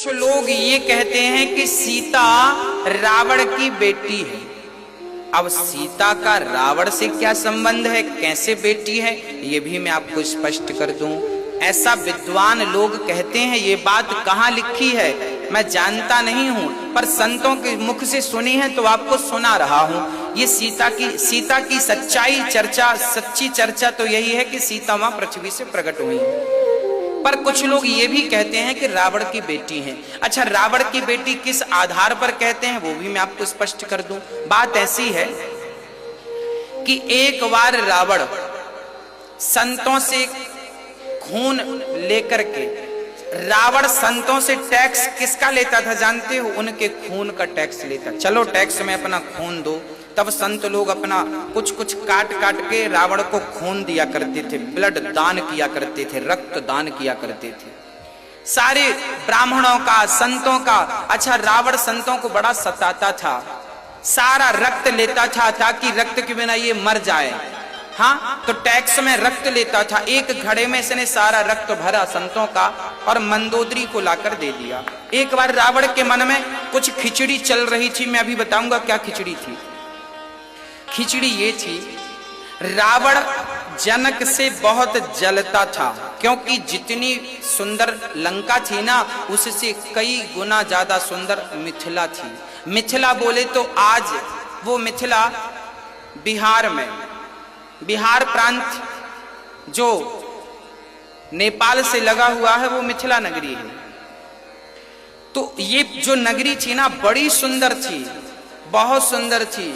कुछ लोग ये कहते हैं कि सीता रावण की बेटी है। अब सीता का रावण से क्या संबंध है, कैसे बेटी है, ये भी मैं आपको स्पष्ट कर दूं। ऐसा विद्वान लोग कहते हैं। ये बात कहाँ लिखी है मैं जानता नहीं हूं, पर संतों के मुख से सुनी है तो आपको सुना रहा हूं। ये सीता की सच्ची चर्चा तो यही है कि सीता मां पृथ्वी से प्रकट हुई है। पर कुछ लोग ये भी कहते हैं कि रावण की बेटी है। अच्छा, रावण की बेटी किस आधार पर कहते हैं वो भी मैं आपको स्पष्ट कर दूं। बात ऐसी है कि एक बार रावण संतों से खून लेकर के, रावण संतों से टैक्स किसका लेता था जानते हो? उनके खून का टैक्स लेता। चलो टैक्स में अपना खून दो। तब संत लोग अपना कुछ कुछ काट काट के रावण को खून दिया करते थे, ब्लड दान किया करते थे, रक्त दान किया करते थे, सारे ब्राह्मणों का, संतों का। अच्छा, रावण संतों को बड़ा सताता था, सारा रक्त लेता था ताकि रक्त के बिना ये मर जाए। हाँ, तो टैक्स में रक्त लेता था। एक घड़े में इसने सारा रक्त भरा संतों का और मंदोदरी को लाकर दे दिया। एक बार रावण के मन में कुछ खिचड़ी चल रही थी। मैं अभी बताऊंगा क्या खिचड़ी थी। खिचड़ी ये थी, रावण जनक से बहुत जलता था, क्योंकि जितनी सुंदर लंका थी ना, उससे कई गुना ज्यादा सुंदर मिथिला थी। मिथिला बोले तो आज वो मिथिला बिहार में, बिहार प्रांत जो नेपाल से लगा हुआ है वो मिथिला नगरी है। तो ये जो नगरी थी ना बड़ी सुंदर थी, बहुत सुंदर थी।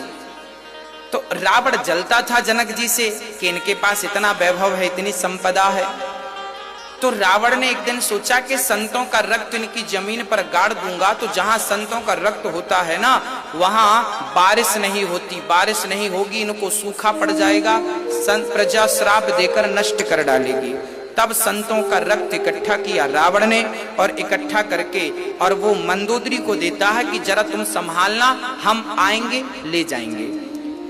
तो रावण जलता था जनक जी से कि इनके पास इतना वैभव है, इतनी संपदा है। तो रावण ने एक दिन सोचा कि संतों का रक्त इनकी जमीन पर गाड़ दूंगा तो जहां संतों का रक्त होता है ना वहां बारिश नहीं होती, बारिश नहीं होगी, इनको सूखा पड़ जाएगा, संत प्रजा श्राप देकर नष्ट कर डालेगी। तब संतों का रक्त इकट्ठा किया रावण ने, और इकट्ठा करके और वो मंदोदरी को देता है कि जरा तुम संभालना, हम आएंगे ले जाएंगे।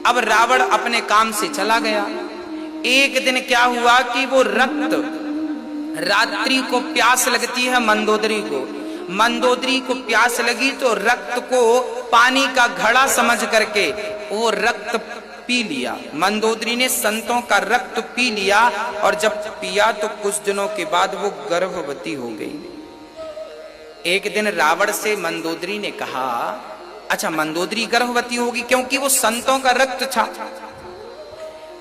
अब रावण अपने काम से चला गया। एक दिन क्या हुआ कि वो रक्त, रात्रि को प्यास लगती है मंदोदरी को प्यास लगी तो रक्त को पानी का घड़ा समझ करके वो रक्त पी लिया। मंदोदरी ने संतों का रक्त पी लिया, और जब पिया तो कुछ दिनों के बाद वो गर्भवती हो गई। एक दिन रावण से मंदोदरी ने कहा, अच्छा मंदोदरी गर्भवती होगी क्योंकि वो संतों का रक्त था।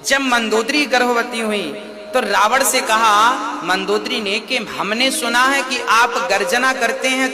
जब मंदोदरी गर्भवती हुई तो रावण से कहा मंदोदरी ने कि हमने सुना है कि आप गर्जना करते हैं